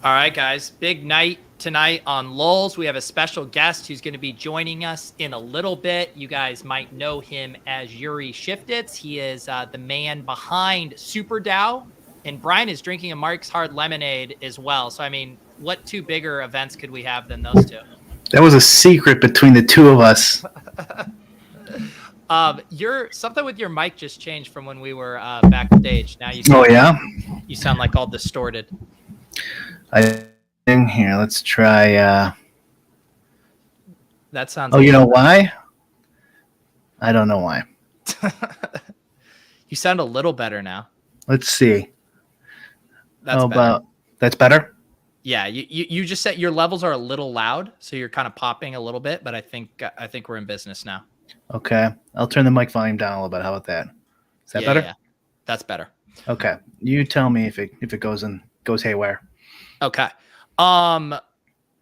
All right, guys, big night tonight on LOLz. We have a special guest who's going to be joining us in a little bit. You guys might know him as Yury Lifshits. He is the man behind SuperDAO, and Brian is drinking a Mark's Hard Lemonade as well. So, I mean, what two bigger events could we have than those two? That was a secret between the two of us. Something with your mic just changed from when we were backstage. Now you sound you sound like all distorted. Here, let's try. That sounds. Oh, you know why? I don't know why. You sound a little better now. Let's see. That's better. That's better? Yeah, you just said your levels are a little loud, so you're kind of popping a little bit, but I think we're in business now. Okay, I'll turn the mic volume down a little bit. How about that? Is that better? Yeah, that's better. Okay, you tell me if it goes haywire. Okay.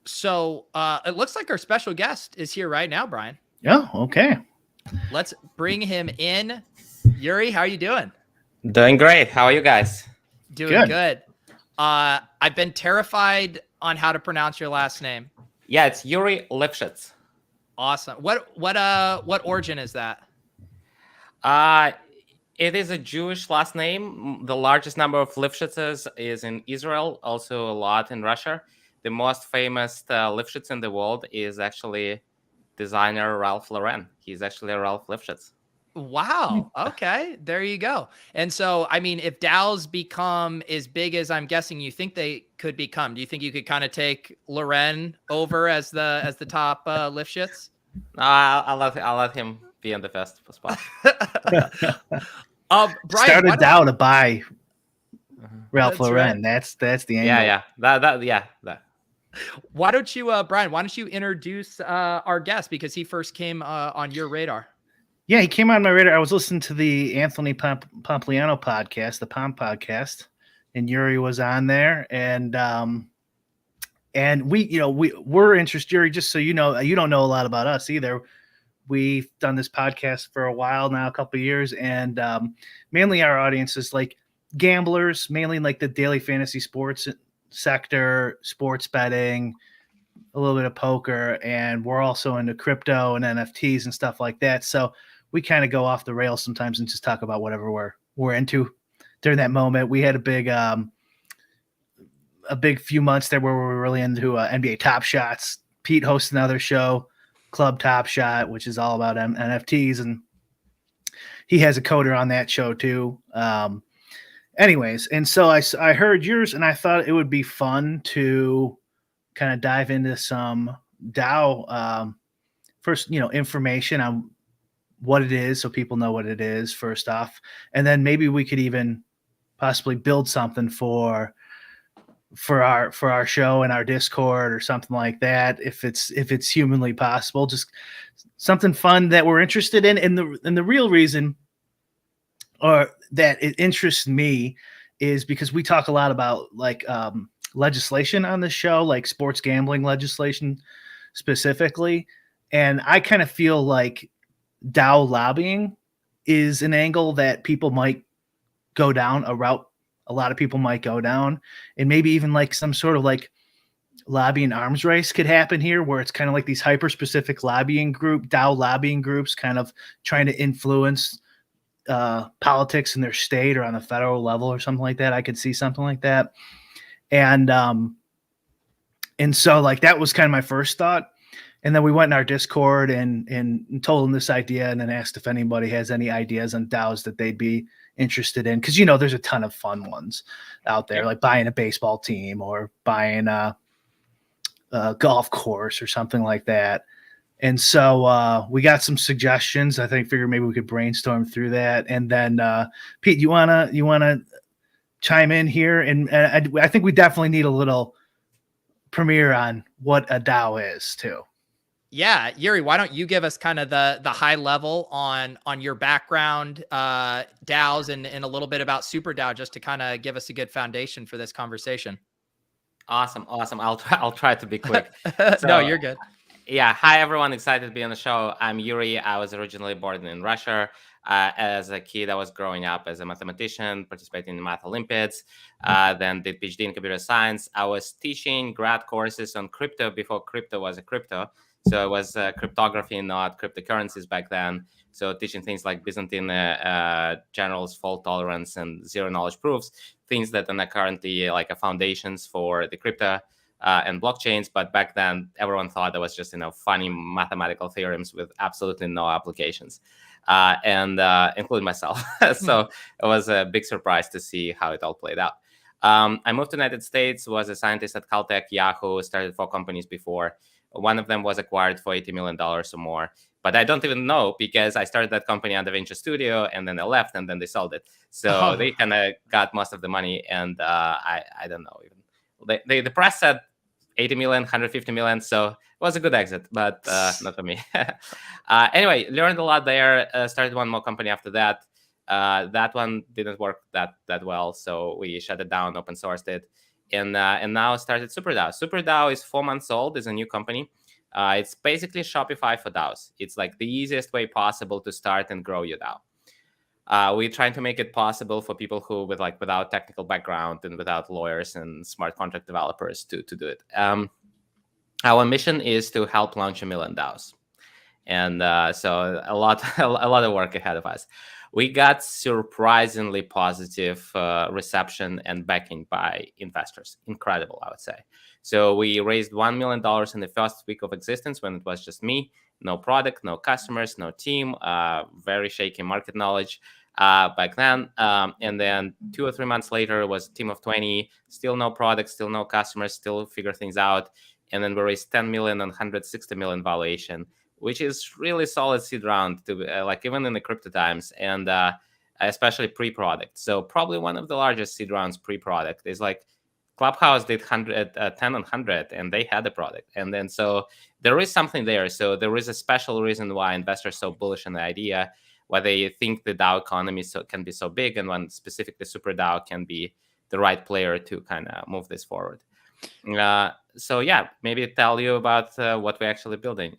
So it looks like our special guest is here right now, Brian. Yeah, okay. Let's bring him in. Yury, how are you doing? Doing great. How are you guys? Doing good. I've been terrified on how to pronounce your last name. Yeah, it's Yury Lifshits. Awesome. What origin is that? It is a Jewish last name. The largest number of Lifshitses is in Israel, also a lot in Russia. The most famous Lifshitz in the world is actually designer Ralph Lauren. He's actually a Ralph Lifshitz. Wow. Okay. There you go. And so, I mean, if DAOs become as big as I'm guessing you think they could become, do you think you could kind of take Lauren over as the top Lifshitz? I'll let him be in the first spot. Brian, start a DAO to buy Ralph Lauren. Right. That's the angle. That. Why don't you, Brian? Why don't you introduce our guest, because he first came on your radar? Yeah, he came on my radar. I was listening to the Anthony Pompliano podcast, the Pomp podcast, and Yury was on there, and we're interested. Yury, just so you know, you don't know a lot about us either. We've done this podcast for a while now, a couple of years, and mainly our audience is like gamblers, mainly like the daily fantasy sports sector, sports betting, a little bit of poker, and we're also into crypto and NFTs and stuff like that. So we kind of go off the rails sometimes and just talk about whatever we're into during that moment. We had a big few months there where we were really into NBA Top Shots. Pete hosts another show, Club Top Shot, which is all about NFTs, and he has a coder on that show too. Anyways, and so I heard yours, and I thought it would be fun to kind of dive into some DAO first, information on what it is, so people know what it is first off, and then maybe we could even possibly build something for our show and our Discord or something like that, if it's humanly possible. Just something fun that we're interested in, and the real reason, or that it interests me, is because we talk a lot about like legislation on the show, like sports gambling legislation specifically, and I kind of feel like DAO lobbying is an angle that people might go down, a route a lot of people might go down, and maybe even like some sort of like lobbying arms race could happen here, where it's kind of like these hyper specific DAO lobbying groups kind of trying to influence politics in their state or on the federal level or something like that. I could see something like that. And so like that was kind of my first thought. And then we went in our Discord and told them this idea, and then asked if anybody has any ideas on DAOs that they'd be interested in. Because, there's a ton of fun ones out there, like buying a baseball team or buying a golf course or something like that. And so we got some suggestions. I figured maybe we could brainstorm through that. And then Pete, you wanna chime in here? And I think we definitely need a little premiere on what a DAO is too. Yeah, Yury, why don't you give us kind of the high level on your background, DAOs, and a little bit about SuperDAO, just to kind of give us a good foundation for this conversation. Awesome. I'll try to be quick. No, you're good. Yeah. Hi, everyone. Excited to be on the show. I'm Yury. I was originally born in Russia. As a kid, I was growing up as a mathematician, participating in math Olympiads, then did PhD in computer science. I was teaching grad courses on crypto before crypto was a crypto. So it was cryptography, not cryptocurrencies back then. So teaching things like Byzantine generals, fault tolerance, and zero knowledge proofs, things that are currently like a foundations for the crypto and blockchains. But back then, everyone thought that was just funny mathematical theorems with absolutely no applications, and including myself. So it was a big surprise to see how it all played out. I moved to the United States, was a scientist at Caltech, Yahoo, started 4 companies before. One of them was acquired for $80 million or more. But I don't even know, because I started that company under Venture Studio, and then they left, and then they sold it. So they kind of got most of the money, and I don't know even. The press said 80 million, 150 million, so it was a good exit, but not for me. Anyway, learned a lot there. Started one more company after that. That one didn't work that well, so we shut it down, open sourced it. And now started SuperDAO. SuperDAO is 4 months old. It's a new company. It's basically Shopify for DAOs. It's like the easiest way possible to start and grow your DAO. We're trying to make it possible for people who without technical background and without lawyers and smart contract developers to do it. Our mission is to help launch 1 million DAOs. And so a lot of work ahead of us. We got surprisingly positive reception and backing by investors. Incredible, I would say. So we raised $1 million in the first week of existence, when it was just me, no product, no customers, no team, very shaky market knowledge back then. And then 2 or 3 months later, it was a team of 20, still no product, still no customers, still figure things out. And then we raised 10 million and 160 million valuation, which is really solid seed round to even in the crypto times, and especially pre-product. So probably one of the largest seed rounds pre-product is Clubhouse did 10 and 100, and they had the product. And then so there is something there. So there is a special reason why investors are so bullish on the idea, why they think the DAO economy can be so big, and when specifically SuperDAO can be the right player to kind of move this forward. So yeah, maybe tell you about what we're actually building.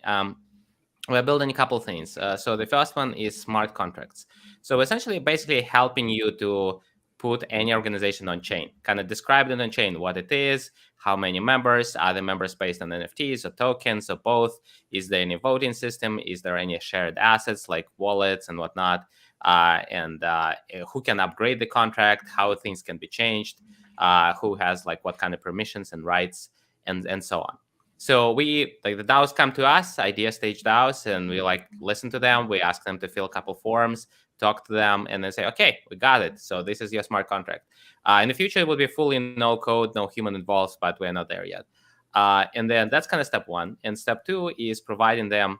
We're building a couple things. So the first one is smart contracts. So essentially, basically helping you to put any organization on chain, kind of describe it on chain, what it is, how many members, are the members based on NFTs or tokens or both? Is there any voting system? Is there any shared assets like wallets and whatnot? And who can upgrade the contract? How things can be changed? Who has what kind of permissions and rights, and so on. So we the DAOs come to us, idea stage DAOs, and we listen to them. We ask them to fill a couple forms, talk to them, and then say, okay, we got it. So this is your smart contract. In the future, it will be fully no code, no human involved, but we're not there yet. And then that's kind of step one. And step two is providing them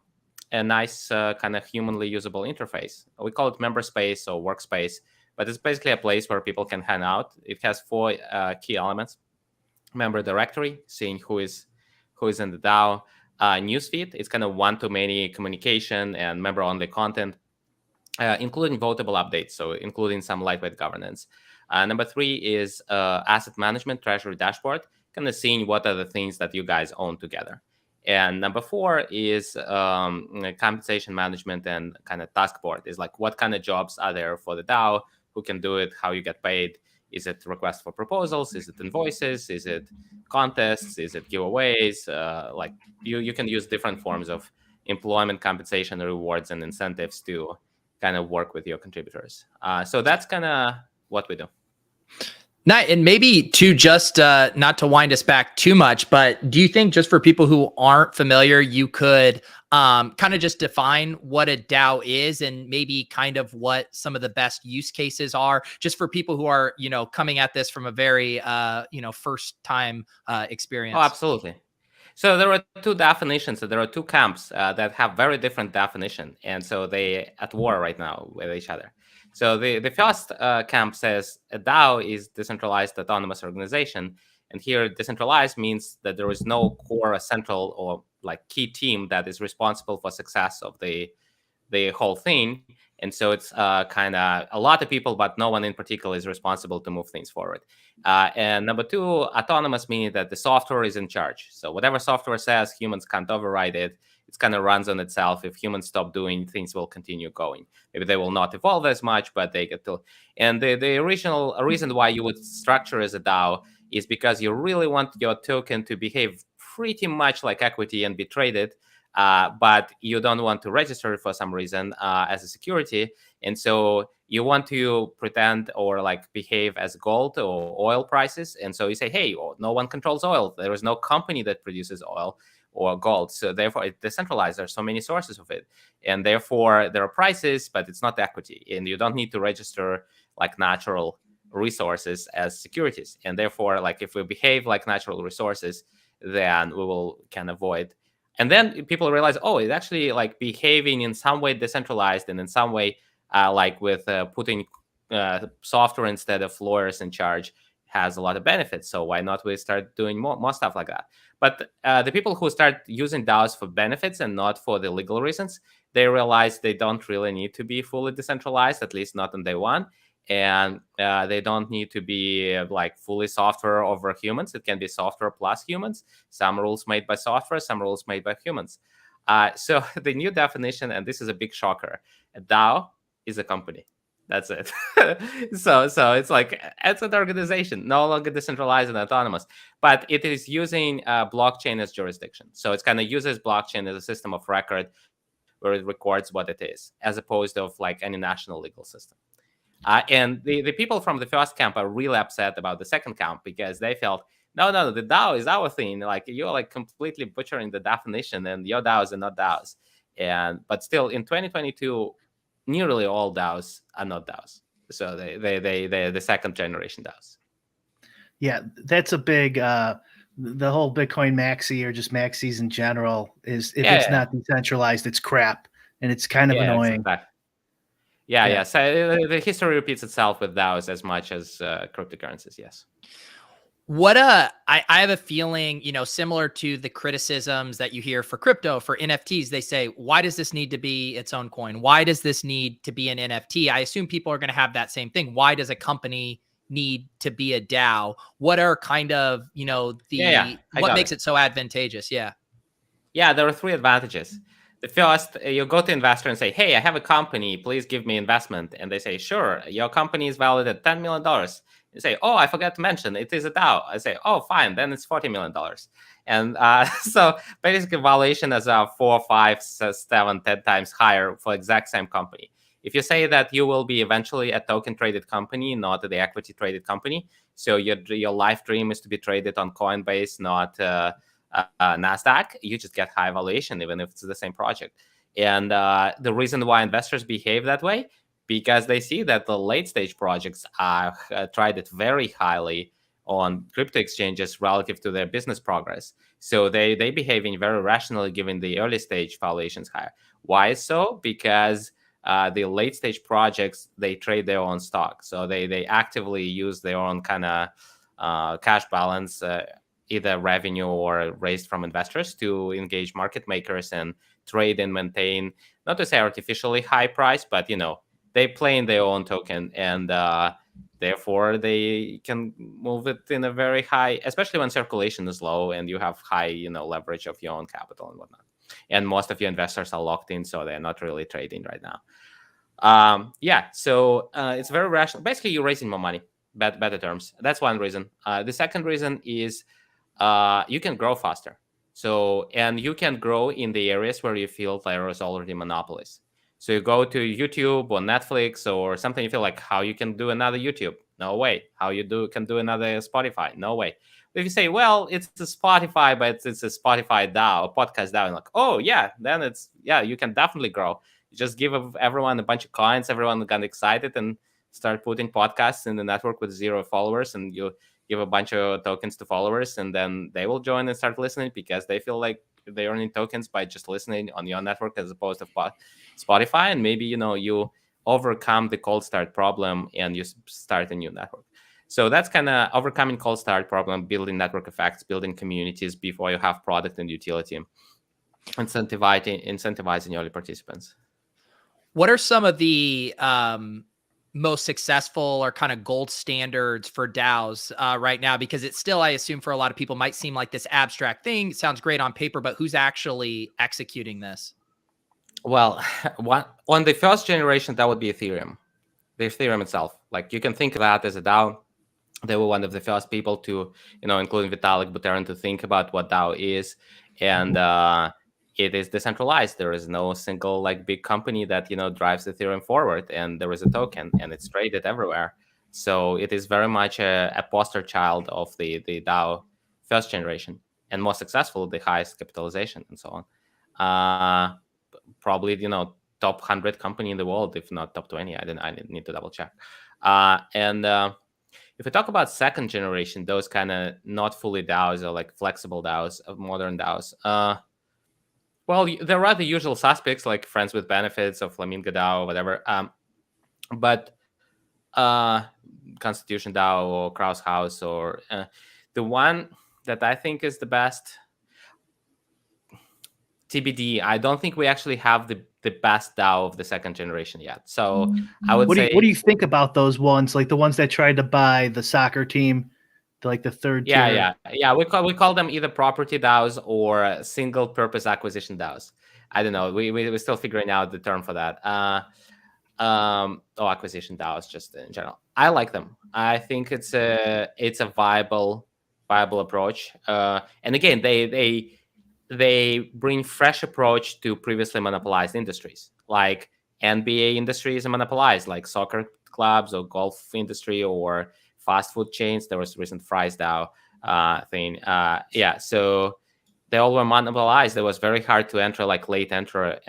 a nice kind of humanly usable interface. We call it member space or workspace, but it's basically a place where people can hang out. It has 4 key elements: member directory, seeing who is in the DAO. Newsfeed, it's kind of one-to-many communication and member-only content, including votable updates, so including some lightweight governance. Number 3 is asset management, treasury dashboard, kind of seeing what are the things that you guys own together. And number 4 is compensation management and kind of task board. Is what kind of jobs are there for the DAO, who can do it, how you get paid. Is it requests for proposals? Is it invoices? Is it contests? Is it giveaways? You can use different forms of employment compensation, rewards, and incentives to kind of work with your contributors. So that's kind of what we do. And maybe to just not to wind us back too much, but do you think, just for people who aren't familiar, you could kind of just define what a DAO is, and maybe kind of what some of the best use cases are, just for people who are, coming at this from a very, first time experience? Oh, absolutely. So there are two definitions. So there are two camps that have very different definition, and so they at war right now with each other. So the first camp says a DAO is decentralized autonomous organization, and here decentralized means that there is no core, central, or like key team that is responsible for success of the whole thing. And so it's kind of a lot of people, but no one in particular is responsible to move things forward. And number two, autonomous, meaning that the software is in charge. So whatever software says, humans can't override it. It kind of runs on itself. If humans stop doing, things will continue going. Maybe they will not evolve as much, but they get to. And the original reason why you would structure as a DAO is because you really want your token to behave pretty much like equity and be traded. But you don't want to register it for some reason as a security. And so you want to pretend or like behave as gold or oil prices. And so you say, hey, no one controls oil. There is no company that produces oil or gold. So therefore it's decentralized. There's so many sources of it. And therefore there are prices, but it's not equity. And you don't need to register like natural resources as securities. And therefore, like if we behave like natural resources, then we can avoid. And then people realize, oh, it's actually like behaving in some way decentralized and in some way like with putting software instead of lawyers in charge has a lot of benefits. So why not we start doing more stuff like that? But the people who start using DAOs for benefits and not for the legal reasons, they realize they don't really need to be fully decentralized, at least not on day one. And they don't need to be like fully software over humans. It can be software plus humans. Some rules made by software, some rules made by humans. So the new definition, and this is a big shocker, a DAO is a company. That's it. So it's like it's an organization, no longer decentralized and autonomous, but it is using blockchain as jurisdiction. So it's kind of uses blockchain as a system of record where it records what it is, as opposed to like any national legal system. And the people from the first camp are really upset about the second camp because they felt, no, the DAO is our thing. Like you're like completely butchering the definition, and your DAOs are not DAOs. But still, in 2022, nearly all DAOs are not DAOs. So they're the second generation DAOs. Yeah, that's a big. The whole Bitcoin maxi or just maxis in general is if it's not decentralized, it's crap, and it's kind of annoying. Exactly. Yeah. So the history repeats itself with DAOs as much as cryptocurrencies. Yes. What I have a feeling, similar to the criticisms that you hear for crypto, for NFTs, they say, why does this need to be its own coin? Why does this need to be an NFT? I assume people are going to have that same thing. Why does a company need to be a DAO? What are kind of, what makes it so advantageous? Yeah. Yeah, there are three advantages. The first, you go to investor and say, hey, I have a company, please give me investment. And they say, sure, your company is valued at $10 million. You say, oh, I forgot to mention, it is a DAO. I say, oh, fine, then it's $40 million. And so basically valuation is 4, 5, 7, 10 times higher for exact same company. If you say that you will be eventually a token traded company, not the equity traded company, so your life dream is to be traded on Coinbase, not NASDAQ, you just get high valuation, even if it's the same project. And the reason why investors behave that way, because they see that the late stage projects are traded very highly on crypto exchanges relative to their business progress. So they behaving very rationally given the early stage valuations higher. Why so? Because the late stage projects, they trade their own stock. So they actively use their own kind of cash balance, either revenue or raised from investors, to engage market makers and trade and maintain, not to say artificially high price, but they play in their own token, and therefore they can move it in a very high, especially when circulation is low and you have high leverage of your own capital and whatnot. And most of your investors are locked in, so they're not really trading right now. So it's very rational. Basically, you're raising more money, better terms. That's one reason. The second reason is you can grow faster. And you can grow in the areas where you feel there is already monopolies. So you go to YouTube or Netflix or something, you feel like, how you can do another YouTube? No way. How you can do another Spotify? No way. But if you say, well, it's a Spotify, but it's a Spotify DAO, a podcast DAO, and like, oh yeah, then you can definitely grow. You just give everyone a bunch of coins, everyone got excited, and start putting podcasts in the network with 0 followers, and you give a bunch of tokens to followers, and then they will join and start listening because they feel like they're earning tokens by just listening on your network as opposed to Spotify. And maybe, you overcome the cold start problem and you start a new network. So that's kind of overcoming cold start problem, building network effects, building communities before you have product and utility, incentivizing early participants. What are some of the most successful or kind of gold standards for DAOs right now? Because it's still, I assume, for a lot of people might seem like this abstract thing. It sounds great on paper, but who's actually executing this? Well, on the first generation, that would be Ethereum. The Ethereum itself. Like, you can think of that as a DAO. They were one of the first people to, including Vitalik Buterin, to think about what DAO is. And it is decentralized. There is no single big company that, drives Ethereum forward, and there is a token and it's traded everywhere. So it is very much a poster child of the DAO first generation, and more successful, the highest capitalization and so on. Probably, top 100 company in the world, if not top 20. I need to double check. If we talk about second generation, those kind of not fully DAOs or flexible DAOs, of modern DAOs, well, there are the usual suspects like Friends with Benefits or Flamingo DAO or whatever. But Constitution DAO or Kraus House, or the one that I think is the best, TBD. I don't think we actually have the best DAO of the second generation yet. So I would say, what do you think about those ones, like the ones that tried to buy the soccer team, like the third tier? Yeah. We call them either property DAOs or single purpose acquisition DAOs. I don't know. We're still figuring out the term for that. Or acquisition DAOs, just in general. I like them. I think it's a viable approach. And again, they bring fresh approach to previously monopolized industries. Like NBA industry is monopolized, like soccer clubs or golf industry or fast food chains. There was recent Fry's DAO thing. So they all were monopolized. It was very hard to enter, late enter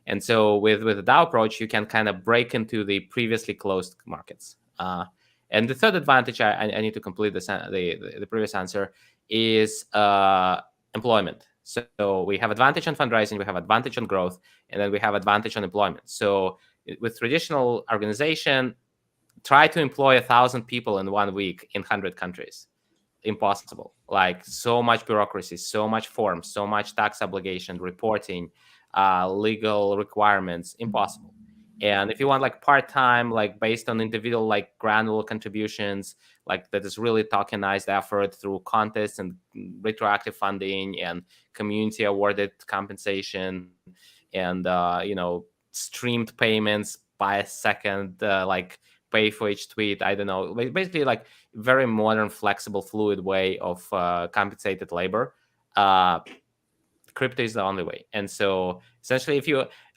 And so with the DAO approach, you can kind of break into the previously closed markets. And the third advantage, I need to complete the previous answer, is employment. So we have advantage on fundraising, we have advantage on growth, and then we have advantage on employment. So with traditional organization, try to employ 1,000 people in 1 week in 100 countries. Impossible. So much bureaucracy, so much forms, so much tax obligation, reporting, legal requirements. Impossible. And if you want part-time, based on individual granular contributions, that is really tokenized effort through contests and retroactive funding and community awarded compensation and streamed payments by a second, pay for each tweet. I don't know. Basically, very modern, flexible, fluid way of compensated labor. Crypto is the only way. And so essentially,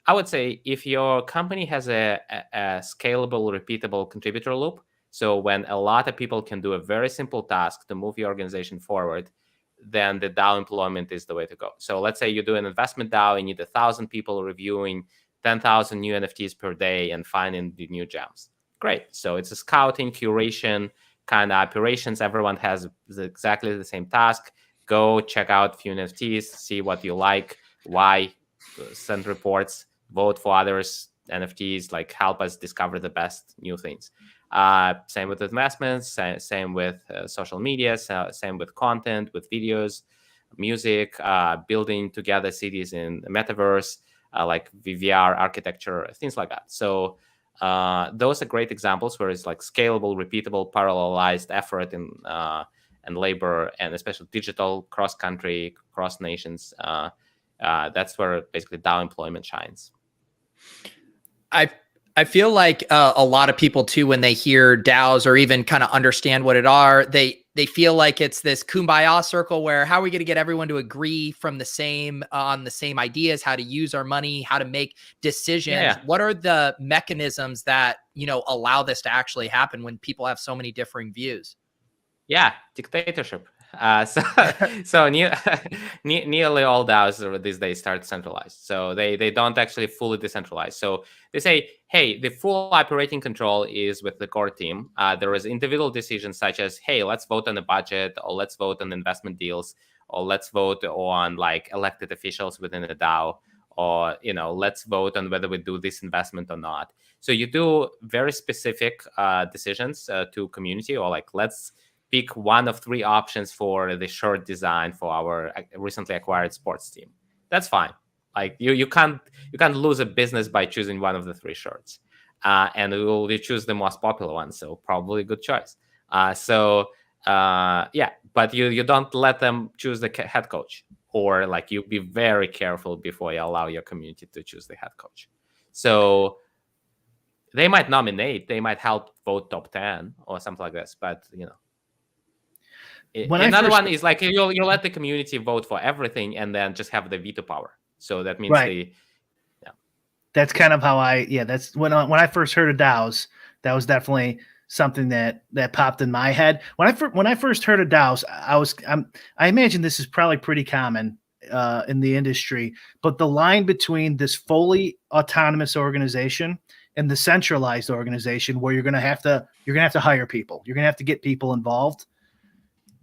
I would say if your company has a scalable, repeatable contributor loop, so when a lot of people can do a very simple task to move your organization forward, then the DAO employment is the way to go. So let's say you do an investment DAO, you need 1,000 people reviewing 10,000 new NFTs per day and finding the new gems. Great. So it's a scouting, curation kind of operations. Everyone has exactly the same task. Go check out a few NFTs, see what you like, why, send reports, vote for others, NFTs, help us discover the best new things. Same with investments, same with social media, same with content, with videos, music, building together cities in the metaverse, like VR architecture, things like that. So those are great examples where it's scalable, repeatable, parallelized effort and labor, and especially digital, cross-country, cross-nations. That's where basically DAO employment shines. I feel like a lot of people too, when they hear DAOs or even kind of understand what it are, they feel like it's this kumbaya circle where how are we going to get everyone to agree from the same on the same ideas, how to use our money, how to make decisions. Yeah. What are the mechanisms that, allow this to actually happen when people have so many differing views? Yeah, dictatorship. Nearly all DAOs these days start centralized. So they don't actually fully decentralize. So they say, hey, the full operating control is with the core team. There is individual decisions such as, hey, let's vote on the budget, or let's vote on investment deals, or let's vote on like elected officials within the DAO, or let's vote on whether we do this investment or not. So you do very specific decisions to community, or like let's pick one of 3 options for the shirt design for our recently acquired sports team. That's fine. Like you can't lose a business by choosing one of the 3 shirts, and you choose the most popular one. So probably a good choice. Yeah, but you don't let them choose the head coach, or like you be very careful before you allow your community to choose the head coach. So they might nominate, they might help vote top 10 or something like this, but another one is like you let the community vote for everything and then just have the veto power. So that means that's kind of how that's when I first heard of DAOs, that was definitely something that popped in my head. When I first heard of DAOs, I imagine this is probably pretty common in the industry, but the line between this fully autonomous organization and the centralized organization, where you're gonna have to hire people, you're gonna have to get people involved,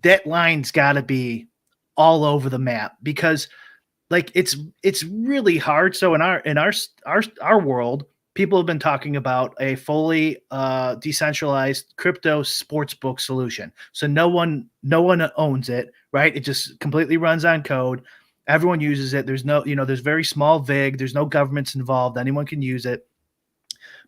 that line's got to be all over the map, because like it's really hard. So in our world, people have been talking about a fully decentralized crypto sportsbook solution. So no one owns it, right? It just completely runs on code. Everyone uses it. There's no, there's very small VIG. There's no governments involved. Anyone can use it.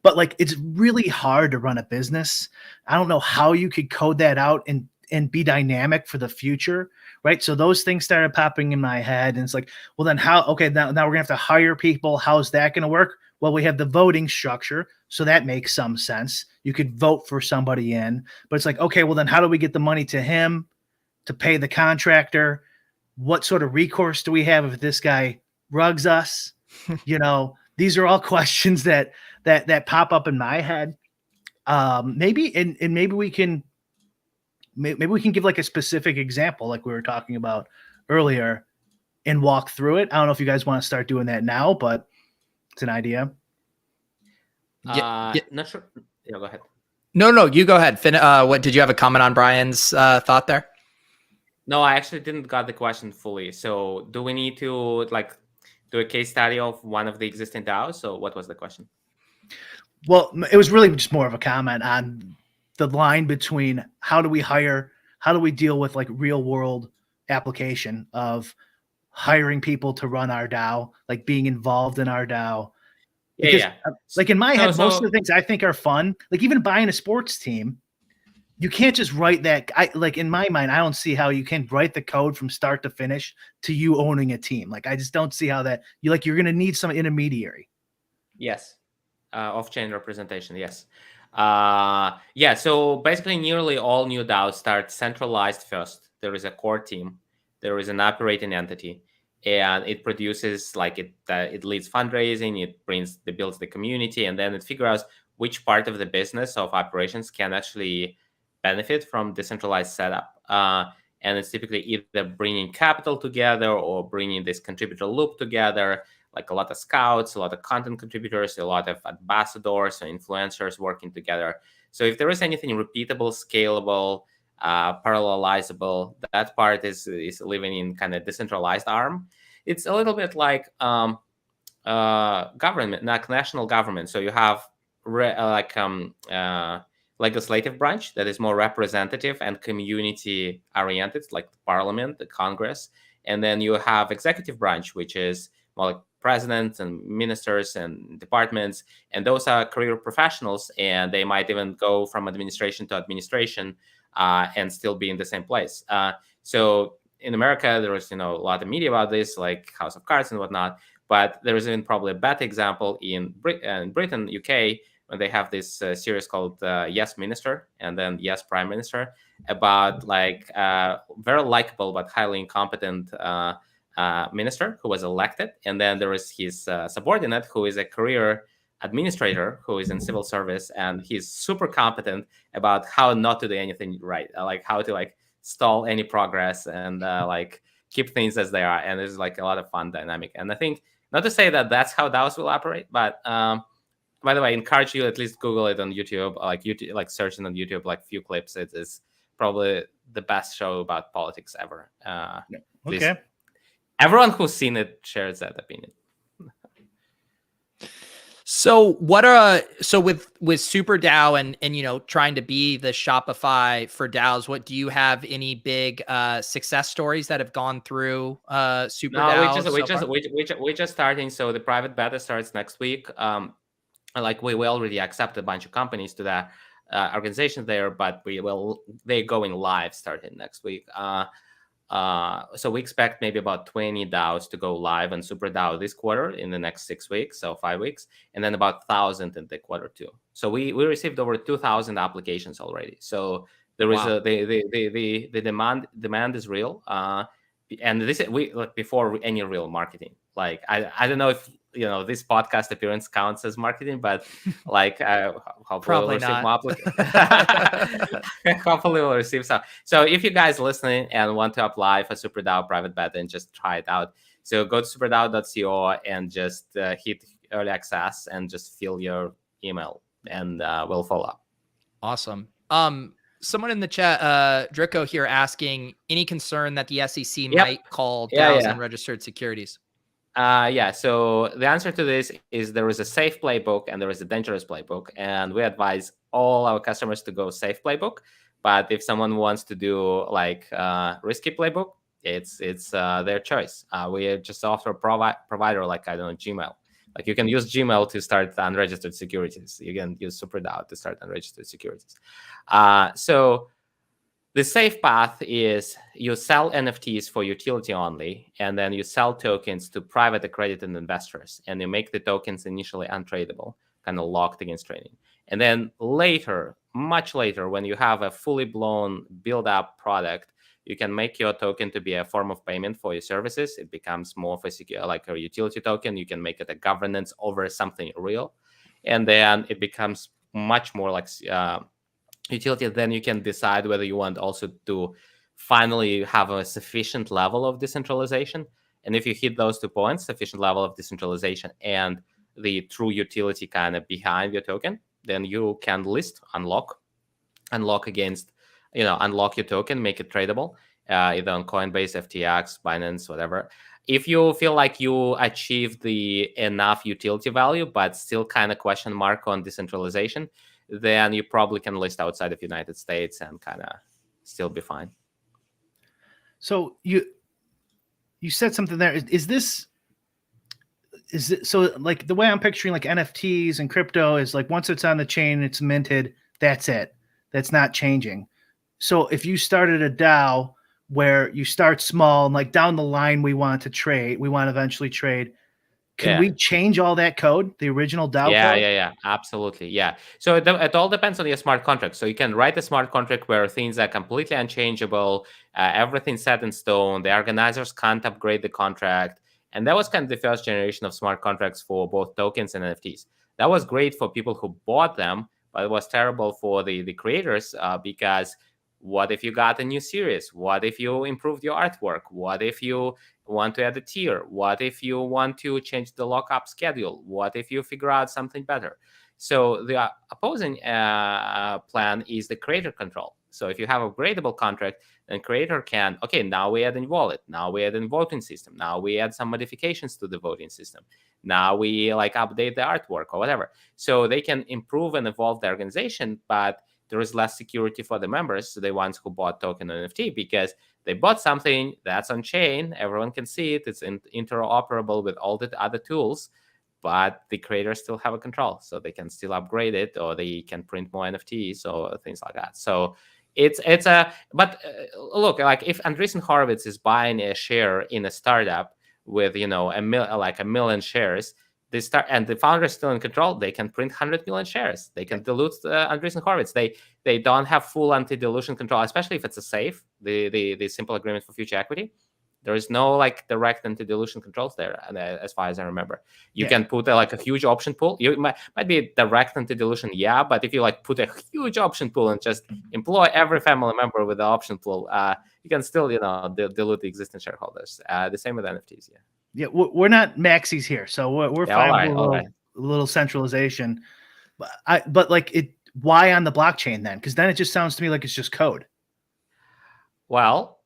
But like, it's really hard to run a business. I don't know how you could code that out and be dynamic for the future, right? So those things started popping in my head, and it's like, well, then how? Okay, now we're gonna have to hire people. How's that gonna work? Well, we have the voting structure, so that makes some sense. You could vote for somebody in, but it's like, okay, well, then how do we get the money to him to pay the contractor? What sort of recourse do we have if this guy rugs us? These are all questions that pop up in my head. Maybe we can give like a specific example, like we were talking about earlier, and walk through it. I don't know if you guys want to start doing that now, but it's an idea. Not sure. Yeah, go ahead. No, you go ahead. What did you have a comment on Brian's thought there? No, I actually didn't got the question fully. So do we need to like do a case study of one of the existing DAOs? So what was the question? Well, it was really just more of a comment on the line between how do we deal with like real world application of hiring people to run our DAO, like being involved in our DAO. Because like in my head, most of the things I think are fun, like even buying a sports team, you can't just write that. Like in my mind, I don't see how you can write the code from start to finish to you owning a team. Like I just don't see how that you're going to need some intermediary. Yes. Off-chain representation. Yes. So basically nearly all new DAOs start centralized first. There is a core team, there is an operating entity, and it produces like it leads fundraising, it builds the community, and then it figures out which part of the business of operations can actually benefit from decentralized setup. And it's typically either bringing capital together or bringing this contributor loop together, like a lot of scouts, a lot of content contributors, a lot of ambassadors or influencers working together. So if there is anything repeatable, scalable, parallelizable, that part is living in kind of decentralized arm. It's a little bit like government, like national government. So you have legislative branch that is more representative and community oriented, like the parliament, the Congress. And then you have executive branch, which is more like presidents and ministers and departments, and those are career professionals, and they might even go from administration to administration and still be in the same place. So in America, there is a lot of media about this, like House of Cards and whatnot, but there is even probably a better example in Britain, UK, when they have this series called Yes Minister and then Yes Prime Minister, about like very likable but highly incompetent minister who was elected, and then there is his subordinate who is a career administrator who is in civil service, and he's super competent about how not to do anything right, like how to like stall any progress and like keep things as they are. And there's like a lot of fun dynamic. And I think, not to say that that's how DAOs will operate, but by the way, I encourage you at least Google it on YouTube, like searching on YouTube, like few clips. It is probably the best show about politics ever. Okay. Everyone who's seen it shares that opinion. So what are with SuperDAO and trying to be the Shopify for DAOs, what do you have any big success stories that have gone through SuperDAO? No, we're just starting. So the private beta starts next week. Like we already accepted a bunch of companies to that organization there, but they're going live starting next week. So we expect maybe about 20 DAOs to go live on SuperDAO this quarter in the next 6 weeks, so 5 weeks, and then about 1,000 in the quarter two. So we received over 2,000 applications already. So there is the demand is real, and this before any real marketing. Like I don't know if this podcast appearance counts as marketing, but like hopefully we'll receive more hopefully we'll receive some. So if you guys listening and want to apply for SuperDAO private beta and just try it out, so go to superdao.co and just hit early access and just fill your email, and we'll follow up. Awesome. Someone in the chat, Drico here, asking any concern that the SEC might call DAOs unregistered securities. So the answer to this is there is a safe playbook and there is a dangerous playbook, and we advise all our customers to go safe playbook. But if someone wants to do like risky playbook, it's their choice. We just offer a provider like, I don't know, Gmail. Like you can use Gmail to start unregistered securities. You can use SuperDAO to start unregistered securities. So the safe path is you sell NFTs for utility only, and then you sell tokens to private accredited investors, and you make the tokens initially untradeable, kind of locked against trading. And then later, much later, when you have a fully blown build-up product, you can make your token to be a form of payment for your services. It becomes more of like a utility token. You can make it a governance over something real, and then it becomes much more like utility. Then you can decide whether you want also to finally have a sufficient level of decentralization. And if you hit those 2 points, sufficient level of decentralization and the true utility kind of behind your token, then you can unlock against, unlock your token, make it tradable, either on Coinbase, FTX, Binance, whatever. If you feel like you achieve the enough utility value, but still kind of question mark on decentralization, then you probably can list outside of United States and kind of still be fine. So you said something there. Is it so like the way I'm picturing like NFTs and crypto is like once it's on the chain, it's minted, that's it. That's not changing. So if you started a DAO where you start small and like down the line we want to eventually trade, can we change all that code, the original DAO code? Yeah, absolutely. Yeah. So it all depends on your smart contract. So you can write a smart contract where things are completely unchangeable, everything's set in stone, the organizers can't upgrade the contract. And that was kind of the first generation of smart contracts for both tokens and NFTs. That was great for people who bought them, but it was terrible for the creators because what if you got a new series? What if you improved your artwork? What if you want to add a tier? What if you want to change the lockup schedule? What if you figure out something better? So the opposing plan is the creator control. So if you have a gradable contract, then creator can, okay, now we add in wallet. Now we add in voting system. Now we add some modifications to the voting system. Now we like update the artwork or whatever. So they can improve and evolve the organization, but there is less security for the members, the ones who bought token NFT, because they bought something that's on chain. Everyone can see it. It's interoperable with all the other tools, but the creators still have a control. So they can still upgrade it, or they can print more NFTs or things like that. So look, like if Andreessen Horowitz is buying a share in a startup with, a million shares, and the founder is still in control, they can print 100 million shares. They can dilute Andreessen Horowitz. They don't have full anti-dilution control, especially if it's a safe, the simple agreement for future equity. There is no like direct anti-dilution controls there, and as far as I remember. You can put like a huge option pool. You might be direct anti-dilution, but if you like put a huge option pool and just employ every family member with the option pool, you can still dilute the existing shareholders. The same with NFTs. Yeah, we're not maxis here, so we're fine with a little centralization. But like it, why on the blockchain then? Because then it just sounds to me like it's just code. Well,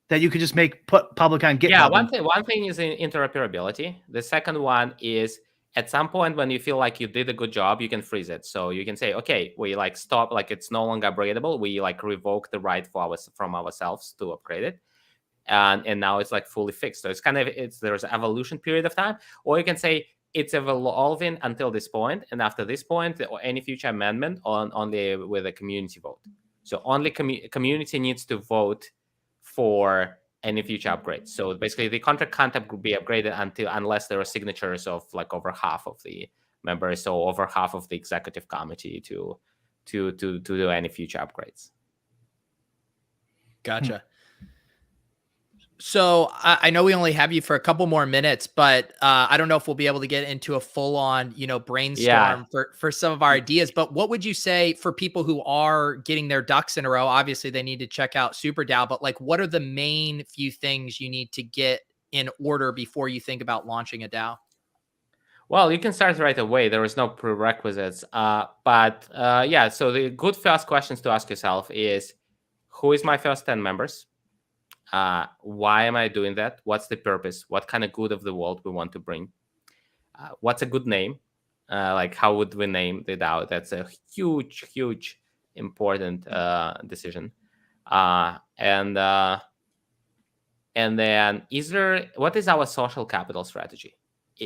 that you could just put public on GitHub. Yeah, one thing is interoperability. The second one is at some point when you feel like you did a good job, you can freeze it. So you can say, okay, we like stop, like it's no longer upgradable. We like revoke the right from ourselves to upgrade it. And now it's like fully fixed. So it's there's an evolution period of time, or you can say it's evolving until this point, and after this point, or any future amendment only with a community vote. So only community needs to vote for any future upgrades. So basically, the contract can't be upgraded unless there are signatures of like over half of the members, so over half of the executive committee to do any future upgrades. Gotcha. So I know we only have you for a couple more minutes, but I don't know if we'll be able to get into a full-on, brainstorm for some of our ideas. But what would you say for people who are getting their ducks in a row? Obviously, they need to check out SuperDAO, but like, what are the main few things you need to get in order before you think about launching a DAO? Well, you can start right away. There is no prerequisites. So the good first questions to ask yourself is, who is my first 10 members? Why am I doing that? What's the purpose? What kind of good of the world we want to bring? What's a good name? Like how would we name the DAO? That's a huge, important decision. And then what is our social capital strategy?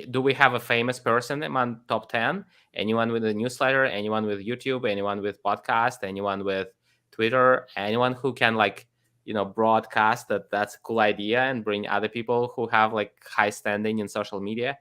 Do we have a famous person among top 10? Anyone with a newsletter? Anyone with YouTube? Anyone with podcast? Anyone with Twitter? Anyone who can broadcast that's a cool idea and bring other people who have like high standing in social media.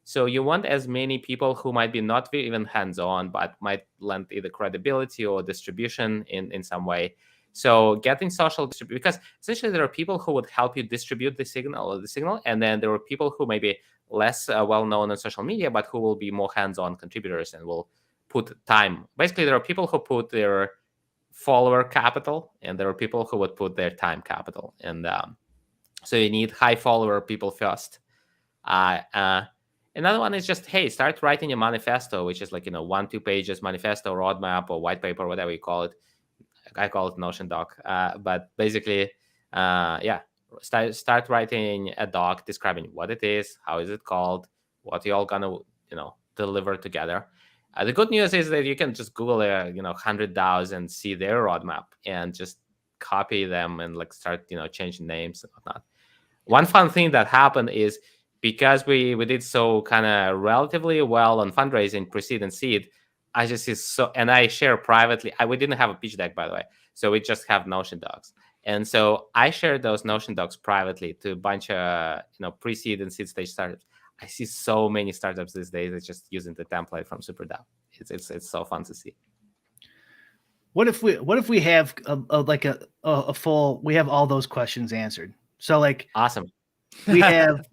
So you want as many people who might be not even hands-on, but might lend either credibility or distribution in some way. So getting social distribution, because essentially there are people who would help you distribute the signal, and then there are people who may be less well-known on social media, but who will be more hands-on contributors and will put time. Basically, there are people who put their follower capital, and there are people who would put their time capital. And so you need high follower people first. Another one is just, hey, start writing a manifesto, which is like 1-2 pages manifesto, roadmap, or white paper, whatever you call it. I call it Notion doc. But basically, start writing a doc describing what it is, how is it called, what you all gonna deliver together. The good news is that you can just Google 100 DAOs and see their roadmap and just copy them and start changing names and whatnot. One fun thing that happened is because we did so kind of relatively well on fundraising, pre-seed and seed, I just see and I share privately. We didn't have a pitch deck, by the way, so we just have Notion docs. And so I shared those Notion docs privately to a bunch of pre-seed and seed stage startups. I see so many startups these days that's just using the template from SuperDAO. It's so fun to see. What if we have a full, we have all those questions answered? So awesome. We have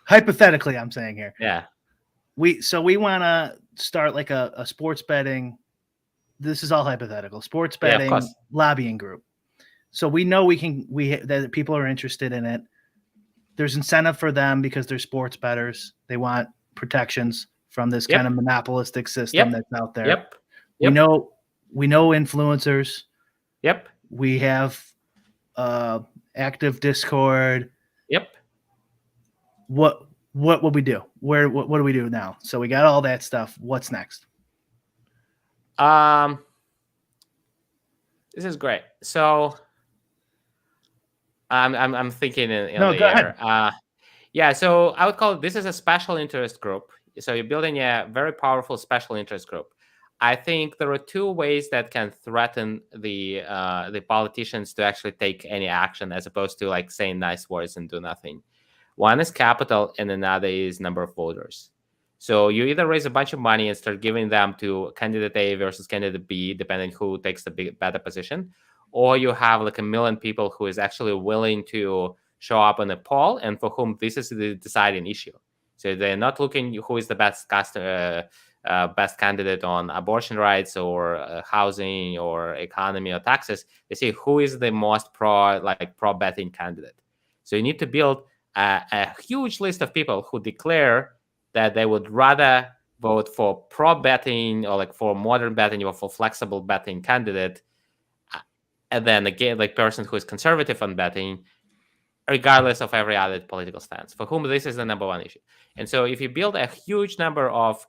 hypothetically, I'm saying here. Yeah. We want to start like a sports betting. This is all hypothetical. Sports betting lobbying group. So we know that people are interested in it. There's incentive for them because they're sports bettors. They want protections from this kind of monopolistic system that's out there. Yep. We know influencers. Yep. We have active Discord. Yep. What would we do? What do we do now? So we got all that stuff. What's next? This is great. So I'm thinking in no, the go air. Ahead. So I would call this is a special interest group. So you're building a very powerful special interest group. I think there are two ways that can threaten the politicians to actually take any action, as opposed to saying nice words and do nothing. One is capital, and another is number of voters. So you either raise a bunch of money and start giving them to candidate A versus candidate B, depending who takes the better position, or you have like 1 million people who is actually willing to show up on a poll and for whom this is the deciding issue. So they're not looking who is the best best candidate on abortion rights or housing or economy or taxes. They say who is the most pro betting candidate. So you need to build a huge list of people who declare that they would rather vote for pro betting or like for modern betting or for flexible betting candidate, and then again like person who is conservative on betting, regardless of every other political stance, for whom this is the number one issue. And so if you build a huge number of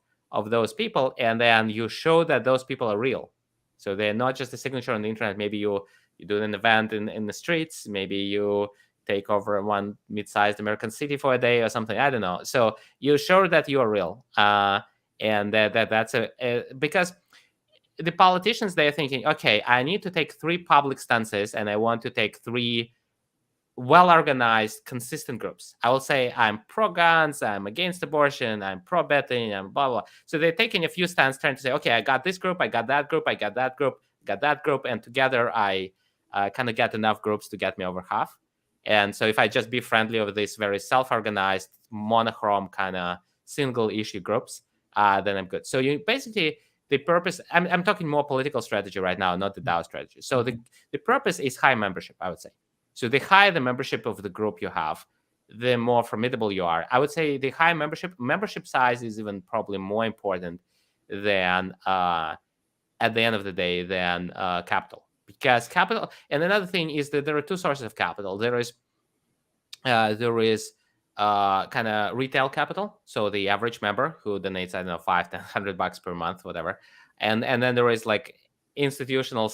those people, and then you show that those people are real, so they're not just a signature on the internet. Maybe you do an event in the streets, maybe you take over one mid-sized American city for a day or something, I don't know. So you show that you are real, and that's because the politicians, they're thinking, okay, I need to take 3 public stances, and I want to take 3 well-organized, consistent groups. I will say I'm pro-guns, I'm against abortion, I'm pro-betting, I'm blah, blah. So they're taking a few stands trying to say, okay, I got this group, I got that group, I got that group, got that group, and together I kind of get enough groups to get me over half. And so if I just be friendly with these very self-organized, monochrome kind of single-issue groups, then I'm good. So you basically, the purpose, I'm talking more political strategy right now, not the DAO strategy. So the purpose is high membership, I would say. So the higher the membership of the group you have, the more formidable you are. I would say the high membership size is even probably more important than, at the end of the day, than capital. Because capital, and another thing is that there are 2 sources of capital. There is kind of retail capital, so the average member who donates, I don't know, $5, $100 per month, whatever, and then there is like institutional /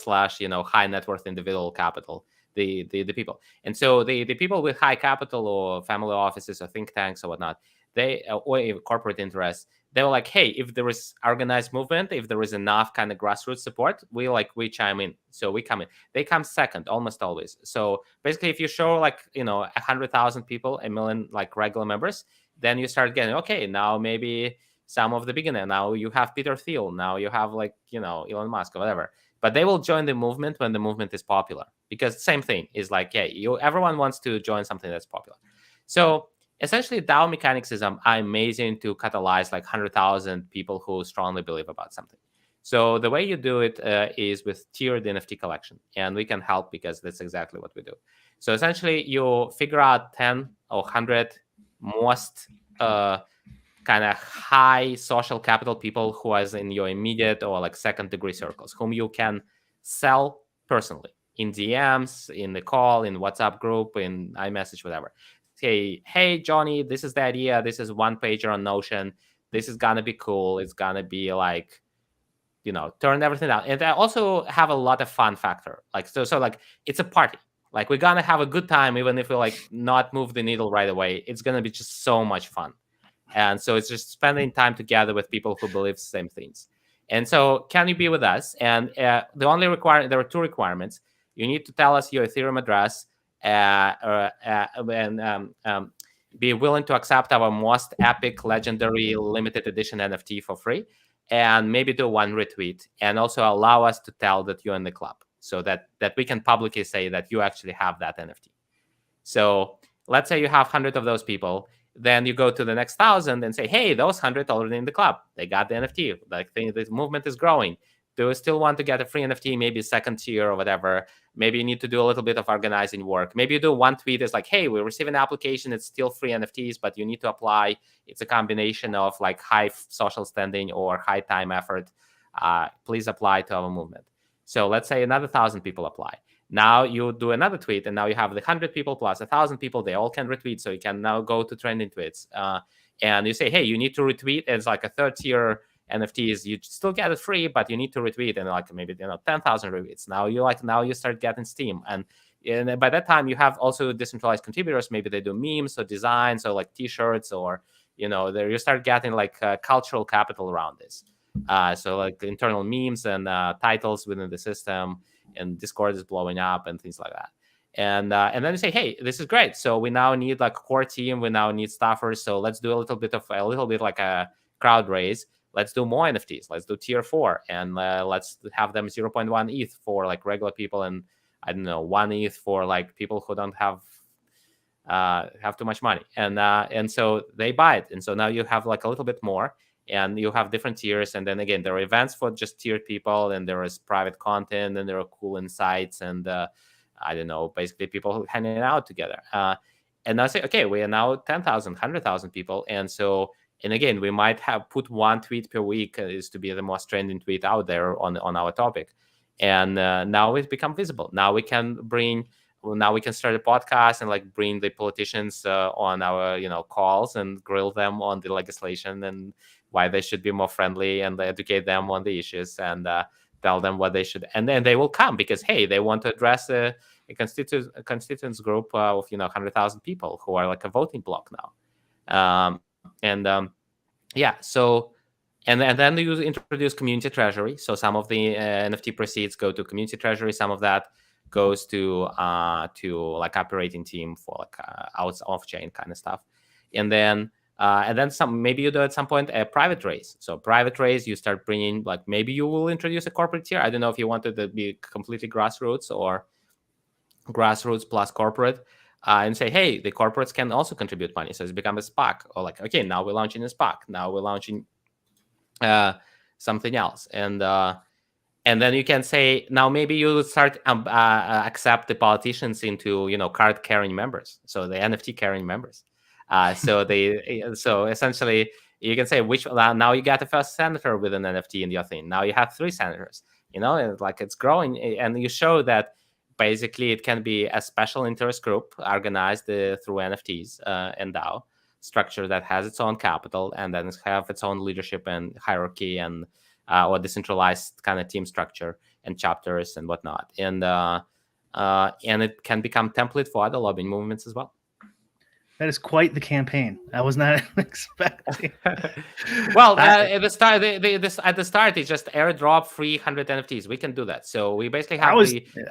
high net worth individual capital, the people. And so the people with high capital or family offices or think tanks or whatnot, they or corporate interests, they were like, hey, if there is organized movement, if there is enough kind of grassroots support, we chime in. So we come in. They come second almost always. So basically, if you show 100,000 people, 1 million like regular members, then you start getting, okay, now maybe some of the beginner. Now you have Peter Thiel. Now you have Elon Musk or whatever. But they will join the movement when the movement is popular, because same thing is like, yeah, everyone wants to join something that's popular. So essentially, DAO mechanics are amazing to catalyze 100,000 people who strongly believe about something. So the way you do it is with tiered NFT collection, and we can help because that's exactly what we do. So essentially, you figure out 10 or 100 most kind of high social capital people who are in your immediate or second degree circles, whom you can sell personally in DMs, in the call, in WhatsApp group, in iMessage, whatever. Say, hey, Johnny, this is the idea. This is one pager on Notion. This is going to be cool. It's going to be turn everything out. And I also have a lot of fun factor. So it's a party. We're going to have a good time, even if we not move the needle right away. It's going to be just so much fun. And so it's just spending time together with people who believe the same things. And so can you be with us? And there are 2 requirements. You need to tell us your Ethereum address, and be willing to accept our most epic, legendary, limited edition NFT for free, and maybe do 1 retweet, and also allow us to tell that you're in the club, so that we can publicly say that you actually have that NFT. So let's say you have 100 of those people. Then you go to the next 1,000 and say, hey, those 100 already in the club. They got the NFT. This movement is growing. Do you still want to get a free NFT, maybe second tier or whatever? Maybe you need to do a little bit of organizing work. Maybe you do 1 tweet. It's hey, we receive an application. It's still free NFTs, but you need to apply. It's a combination of high social standing or high time effort. Please apply to our movement. So let's say another 1,000 people apply. Now you do another tweet, and now you have the 100 people plus 1,000 people. They all can retweet, so you can now go to trending tweets. And you say, hey, you need to retweet. It's a 3rd tier NFTs. You still get it free, but you need to retweet, and maybe 10,000 retweets. Now you start getting steam, and by that time you have also decentralized contributors. Maybe they do memes or designs or T-shirts, or there you start getting cultural capital around this. So internal memes and titles within the system. And Discord is blowing up and things like that. And then you say, hey, this is great. So we now need a core team. We now need staffers. So let's do a little bit like a crowd raise. Let's do more NFTs. Let's do tier 4, and let's have them 0.1 ETH for regular people and I don't know, 1 ETH for like people who don't have too much money, and so they buy it, and so now you have like a little bit more, and you have different tiers, and then again there are events for just tiered people, and there is private content, and there are cool insights, and I don't know, basically people hanging out together. And I say, okay, we are now 10,000, 100,000 people, and so. And again, we might have put one tweet per week is to be the most trending tweet out there on our topic. And now it's become visible. Now we can start a podcast and like bring the politicians on our calls and grill them on the legislation and why they should be more friendly, and educate them on the issues, and tell them what they should. And then they will come because, hey, they want to address a constituents group of 100,000 people who are like a voting bloc now. So and then you introduce community treasury. So some of the NFT proceeds go to community treasury. Some of that goes to like operating team for like off chain kind of stuff. And then some, maybe you do at some point a private raise. So private raise, you start bringing, like, maybe you will introduce a corporate tier. I don't know if you wanted to be completely grassroots or grassroots plus corporate. And say, hey, the corporates can also contribute money. So it's become a SPAC, or like, okay, now we're launching a SPAC. Now we're launching something else. And then you can say, now maybe you start accept the politicians into, card carrying members. So the NFT carrying members. So essentially you can say now you got the first senator with an NFT in your thing. Now you have 3 senators, like it's growing, and you show that basically it can be a special interest group organized through NFTs and DAO structure that has its own capital, and then have its own leadership and hierarchy, and or decentralized kind of team structure and chapters and whatnot. And it can become template for other lobbying movements as well. That is quite the campaign. I was not expecting. Well, at the start, it's just airdrop free 100 NFTs. We can do that. So we basically have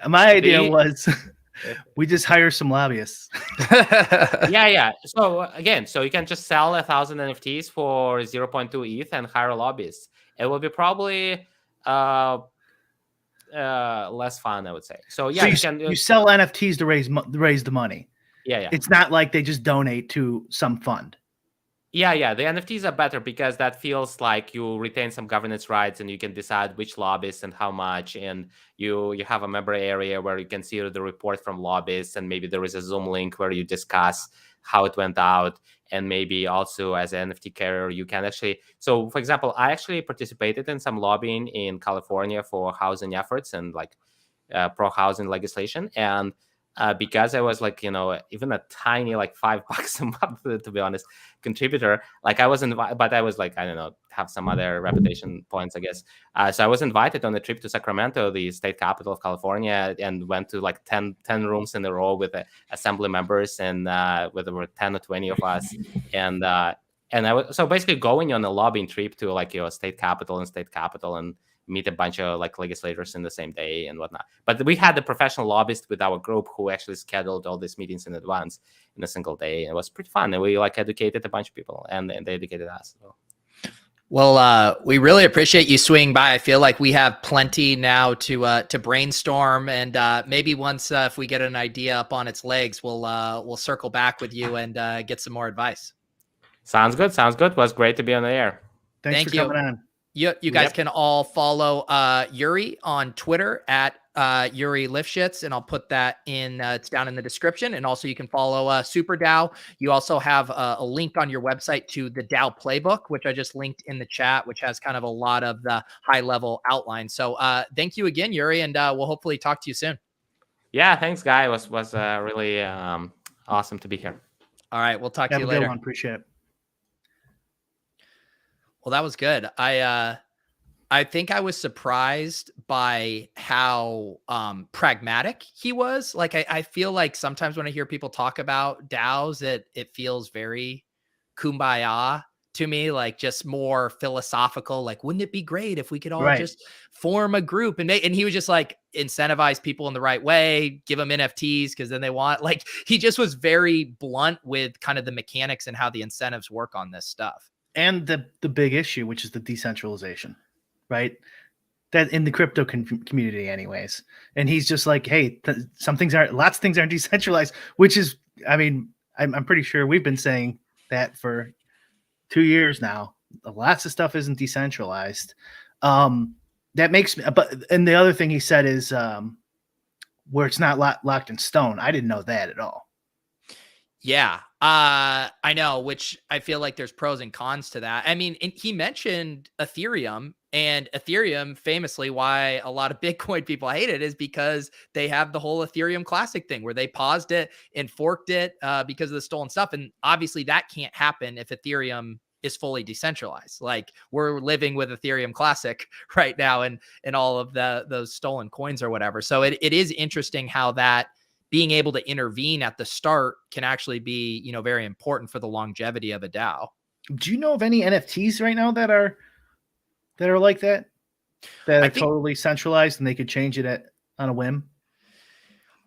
my idea was we just hire some lobbyists. Yeah. So again, you can just sell 1,000 NFTs for 0.2 ETH and hire lobbyists. It will be probably less fun, I would say. So yeah, so you sell NFTs to raise the money. Yeah. It's not like they just donate to some fund. Yeah. The NFTs are better because that feels like you retain some governance rights, and you can decide which lobbyists and how much, and you have a member area where you can see the report from lobbyists, and maybe there is a Zoom link where you discuss how it went out, and maybe also as an NFT carrier you can actually. So for example, I actually participated in some lobbying in California for housing efforts and like pro housing legislation, and because I was like, even a tiny like $5 a month, to be honest, contributor, like I was invited, but I was like, I don't know, have some other reputation points, I guess. So I was invited on a trip to Sacramento, the state capital of California, and went to like 10 rooms in a row with assembly members, and with over 10 or 20 of us. And I was so basically going on a lobbying trip to like state capital and meet a bunch of like legislators in the same day and whatnot. But we had the professional lobbyist with our group who actually scheduled all these meetings in advance in a single day. And it was pretty fun. And we like educated a bunch of people, and they educated us. Well, we really appreciate you swinging by. I feel like we have plenty now to brainstorm, and maybe once if we get an idea up on its legs, we'll circle back with you and get some more advice. Sounds good. It was great to be on the air. Thanks for coming on. You guys can all follow Yury on Twitter at Yury Lifshits, and I'll put that in it's down in the description. And also you can follow SuperDAO. You also have a link on your website to the DAO playbook, which I just linked in the chat, which has kind of a lot of the high level outline. So thank you again, Yury, and we'll hopefully talk to you soon. Yeah, thanks, Guy. It was really awesome to be here. All right, we'll talk to you later. Have a good one. Appreciate it. Well, that was good. I think I was surprised by how pragmatic he was. Like, I feel like sometimes when I hear people talk about DAOs, it feels very kumbaya to me, like just more philosophical. Like, wouldn't it be great if we could all just form a group and he was just like, incentivize people in the right way, give them NFTs because then they want, like, he just was very blunt with kind of the mechanics and how the incentives work on this stuff. And the big issue, which is the decentralization, right? that in the crypto community anyways. And he's just like, hey, lots of things aren't decentralized, which is, I mean, I'm pretty sure we've been saying that for 2 years now. Lots of stuff isn't decentralized. That makes me, and the other thing he said is where it's not locked in stone. I didn't know that at all. Yeah, I know, which I feel like there's pros and cons to that. I mean, and he mentioned Ethereum, and Ethereum famously, why a lot of Bitcoin people hate it is because they have the whole Ethereum Classic thing where they paused it and forked it because of the stolen stuff. And obviously that can't happen if Ethereum is fully decentralized. Like we're living with Ethereum Classic right now and all of those stolen coins or whatever. So it is interesting how that being able to intervene at the start can actually be, you know, very important for the longevity of a DAO. Do you know of any NFTs right now that are like that are totally centralized and they could change it on a whim?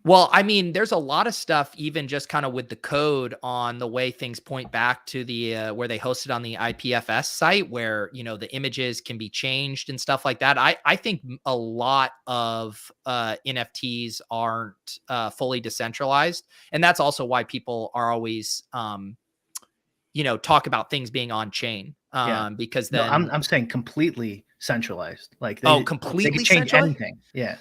Well, I mean, there's a lot of stuff, even just kind of with the code on the way things point back to the where they hosted on the IPFS site, where, you know, the images can be changed and stuff like that. I think a lot of NFTs aren't fully decentralized, and that's also why people are always, you know, talk about things being on chain, because then I'm saying completely centralized, like completely they could change centralized? anything. Yeah.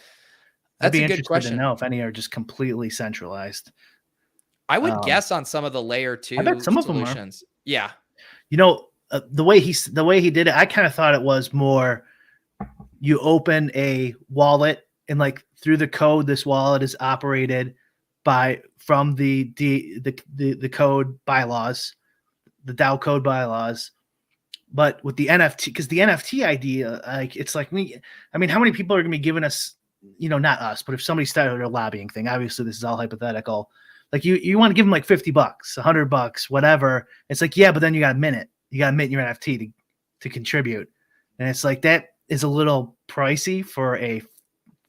That's I'd be a good interested question. to know if any are just completely centralized. I would guess on some of the layer 2 I bet some solutions. of them are. Yeah. You know, the way he did it, I kind of thought it was more you open a wallet and like through the code, this wallet is operated from the code bylaws, the DAO code bylaws. But with the NFT, because the NFT idea, like it's like I mean, how many people are going to be giving us, you know, not us, but if somebody started a lobbying thing, obviously this is all hypothetical. Like you want to give them like $50, $100, whatever. It's like, yeah, but then you got to mint your NFT to contribute. And it's like, that is a little pricey for a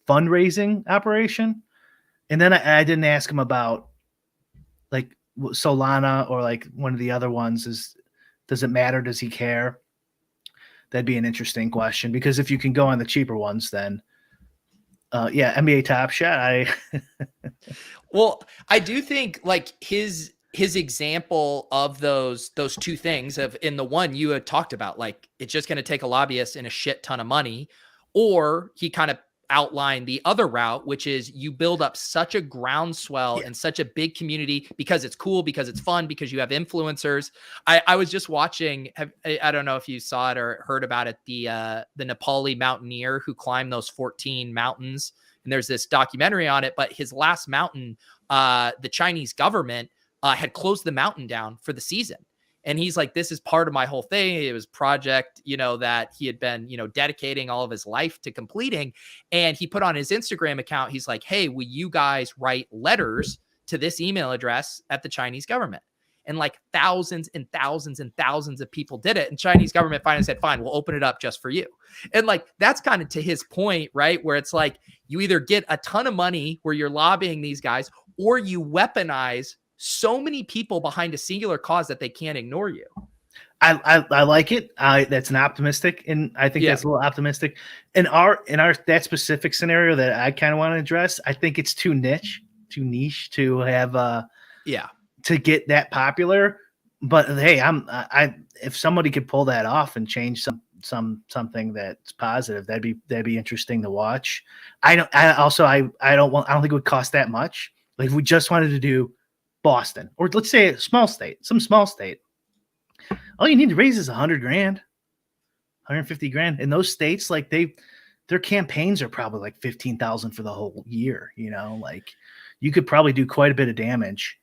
fundraising operation. And then I didn't ask him about like Solana or like one of the other ones does it matter? Does he care? That'd be an interesting question, because if you can go on the cheaper ones, then NBA Top Shot. Well, I do think like his example of those two things of in the one you had talked about, like it's just going to take a lobbyist and a shit ton of money, or he kind of outlined the other route, which is you build up such a groundswell and such a big community because it's cool, because it's fun, because you have influencers. I was just watching, I don't know if you saw it or heard about it, the Nepali mountaineer who climbed those 14 mountains. And there's this documentary on it, but his last mountain, the Chinese government had closed the mountain down for the season. And he's like, this is part of my whole thing. It was project, you know, that he had been, you know, dedicating all of his life to completing. And he put on his Instagram account, he's like, hey, will you guys write letters to this email address at the Chinese government? And like thousands and thousands and thousands of people did it. And Chinese government finally said, fine, we'll open it up just for you. And like, that's kind of to his point, right? Where it's like, you either get a ton of money where you're lobbying these guys, or you weaponize so many people behind a singular cause that they can't ignore you. I like it. That's an optimistic, and I think that's a little optimistic. In our that specific scenario that I kind of want to address, I think it's too niche to have to get that popular. But hey, if somebody could pull that off and change something that's positive, that'd be interesting to watch. I don't think it would cost that much. Like if we just wanted to do Boston, or let's say some small state, all you need to raise is $100,000, $150,000. In those states, like their campaigns are probably like 15,000 for the whole year. You know, like you could probably do quite a bit of damage.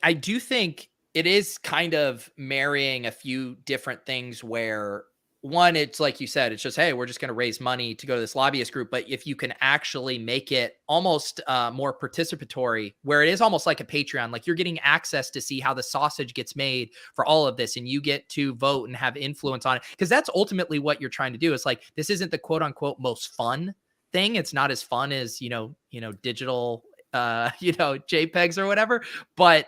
I do think it is kind of marrying a few different things where one, it's like you said, it's just, hey, we're just going to raise money to go to this lobbyist group. But if you can actually make it almost more participatory, where it is almost like a Patreon, like you're getting access to see how the sausage gets made for all of this, and you get to vote and have influence on it. Because that's ultimately what you're trying to do. It's like, this isn't the quote unquote most fun thing. It's not as fun as, you know, digital, JPEGs or whatever. But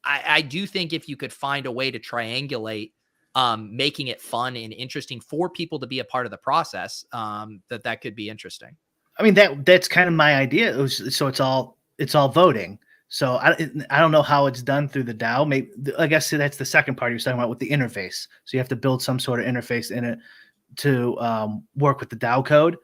I do think if you could find a way to triangulate making it fun and interesting for people to be a part of the process, that could be interesting. I mean, that's kind of my idea. So it's all voting. So I don't know how it's done through the DAO. Maybe, I guess that's the second part you're talking about with the interface. So you have to build some sort of interface in it to work with the DAO code.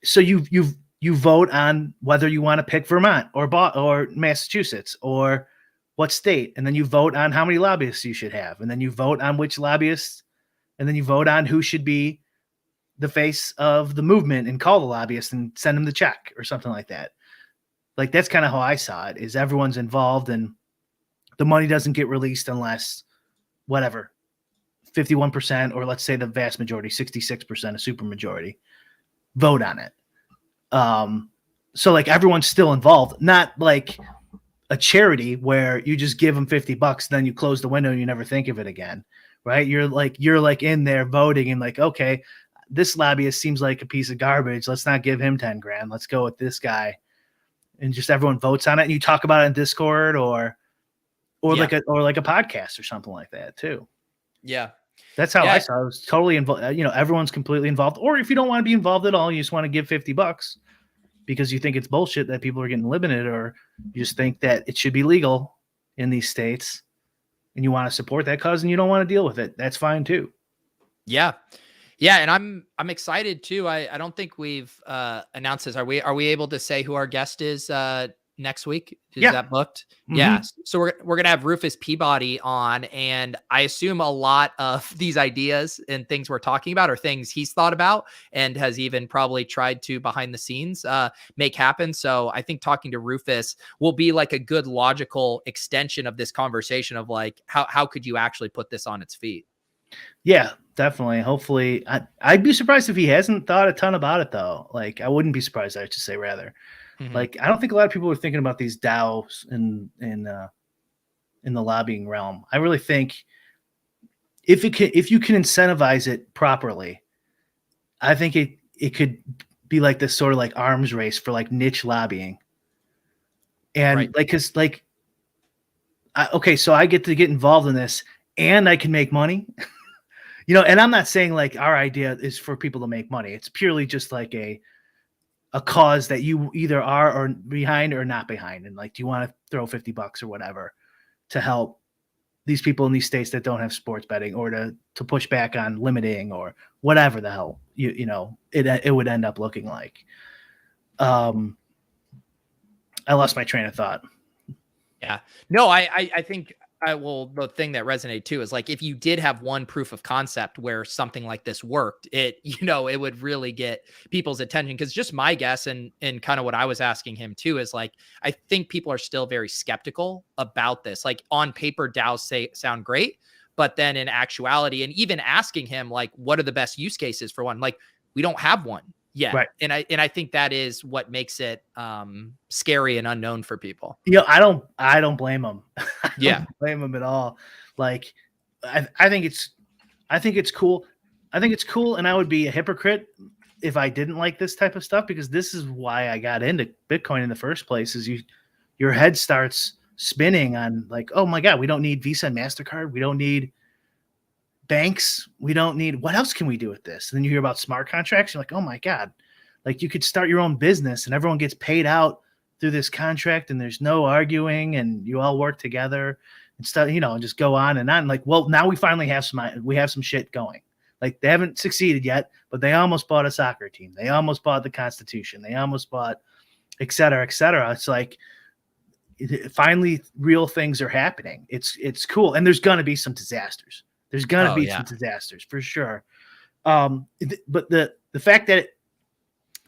So you vote on whether you want to pick Vermont or Massachusetts or what state, and then you vote on how many lobbyists you should have, and then you vote on which lobbyists, and then you vote on who should be the face of the movement and call the lobbyists and send them the check or something like that. Like, that's kind of how I saw it, is everyone's involved and the money doesn't get released unless whatever 51%, or let's say the vast majority, 66%, a super majority, vote on it. So like everyone's still involved, not like a charity where you just give them $50, then you close the window and you never think of it again. Right. You're like in there voting and like, okay, this lobbyist seems like a piece of garbage. Let's not give him 10 grand. Let's go with this guy. And just everyone votes on it and you talk about it in Discord or like a podcast or something like that too. Yeah. That's how I saw it. I was totally involved. Everyone's completely involved. Or if you don't want to be involved at all, you just want to give $50 because you think it's bullshit that people are getting limited, or you just think that it should be legal in these states and you want to support that cause and you don't want to deal with it. That's fine too. Yeah. Yeah. And I'm excited too. I don't think we've announced this. Are we able to say who our guest is next week? Is that booked? Mm-hmm. Yeah. So we're going to have Rufus Peabody on, and I assume a lot of these ideas and things we're talking about are things he's thought about and has even probably tried to behind the scenes make happen. So I think talking to Rufus will be like a good logical extension of this conversation of like, how could you actually put this on its feet? Yeah, definitely. Hopefully, I'd be surprised if he hasn't thought a ton about it though. Like, I wouldn't be surprised, I should say rather. Mm-hmm. Like, I don't think a lot of people are thinking about these DAOs in the lobbying realm. I really think if you can incentivize it properly, I think it could be like this sort of like arms race for like niche lobbying. And so I get to get involved in this and I can make money. And I'm not saying like our idea is for people to make money. It's purely just like a cause that you either are or behind or not behind. And like, do you want to throw $50 or whatever to help these people in these states that don't have sports betting, or to push back on limiting or whatever the hell, it would end up looking like. I lost my train of thought. Yeah, no, I think the thing that resonated too is like, if you did have one proof of concept where something like this worked, it would really get people's attention. Cause just my guess and kind of what I was asking him too is like, I think people are still very skeptical about this. Like, on paper, DAOs sound great, but then in actuality, and even asking him like, what are the best use cases for one? Like, we don't have one yet. Right. And I think that is what makes it scary and unknown for people. I don't blame them. Don't blame them at all. Like, I think it's cool. I think it's cool. And I would be a hypocrite if I didn't like this type of stuff, because this is why I got into Bitcoin in the first place, is your head starts spinning on like, oh my God, we don't need Visa and MasterCard. We don't need banks. We don't need, what else can we do with this? And then you hear about smart contracts. You're like, oh my God, like you could start your own business and everyone gets paid out through this contract and there's no arguing and you all work together and stuff, and just go on and on. Like, well, now we finally have some shit going. Like, they haven't succeeded yet, but they almost bought a soccer team. They almost bought the Constitution. They almost bought, et cetera, et cetera. It's like, finally real things are happening. It's cool. And there's going to be some disasters. There's going to be some disasters for sure. But the fact that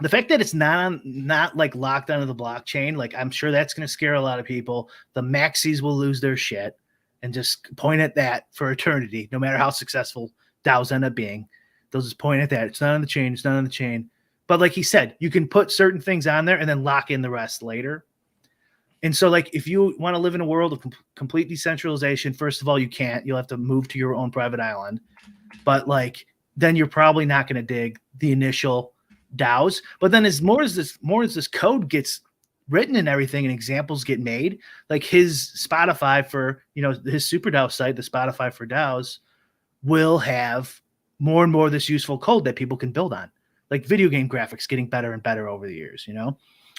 it's not like locked onto the blockchain, like, I'm sure that's going to scare a lot of people. The maxis will lose their shit and just point at that for eternity, no matter how successful DAOs end up being. They'll just point at that. It's not on the chain. It's not on the chain. But like he said, you can put certain things on there and then lock in the rest later. And so, like, if you want to live in a world of complete decentralization, first of all, you can't. You'll have to move to your own private island. But, like, then you're probably not going to dig the initial DAOs. But then as more as this code gets written and everything and examples get made, like his Spotify for, his SuperDAO site, the Spotify for DAOs, will have more and more of this useful code that people can build on, like video game graphics getting better and better over the years, you know?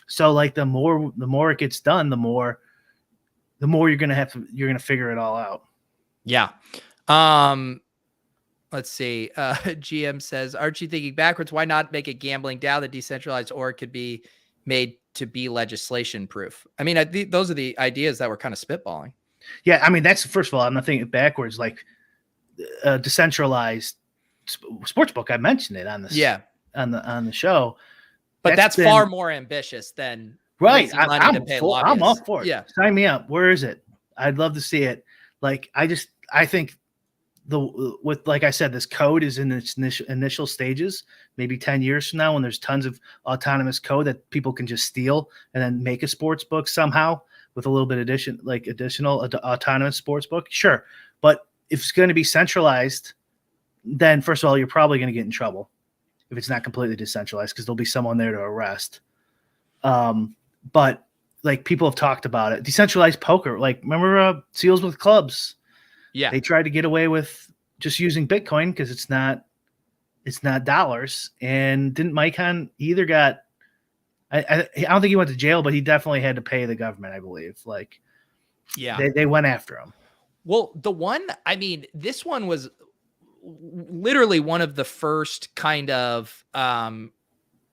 So like the more it gets done, the more you're going to figure it all out. Yeah. Let's see. GM says, aren't you thinking backwards? Why not make a gambling DAO? The decentralized org could be made to be legislation proof. I mean, those are the ideas that we're kind of spitballing. Yeah. I mean, that's, first of all, I'm not thinking backwards, like decentralized sportsbook. I mentioned it on the on the show, but that's far more ambitious than right. I'm up for it. Yeah, sign me up. Where is it? I'd love to see it. Like, I think like I said, this code is in its initial stages. Maybe 10 years from now, when there's tons of autonomous code that people can just steal and then make a sports book somehow with a little bit additional autonomous sports book. Sure, but if it's going to be centralized, then first of all, you're probably going to get in trouble if it's not completely decentralized, because there'll be someone there to arrest. But like, people have talked about it. Decentralized poker. Like, remember Seals with Clubs? Yeah. They tried to get away with just using Bitcoin because it's not dollars. And didn't Micon either got, I don't think he went to jail, but he definitely had to pay the government, I believe. Like, yeah, they went after him. Well, this one was literally one of the first kind of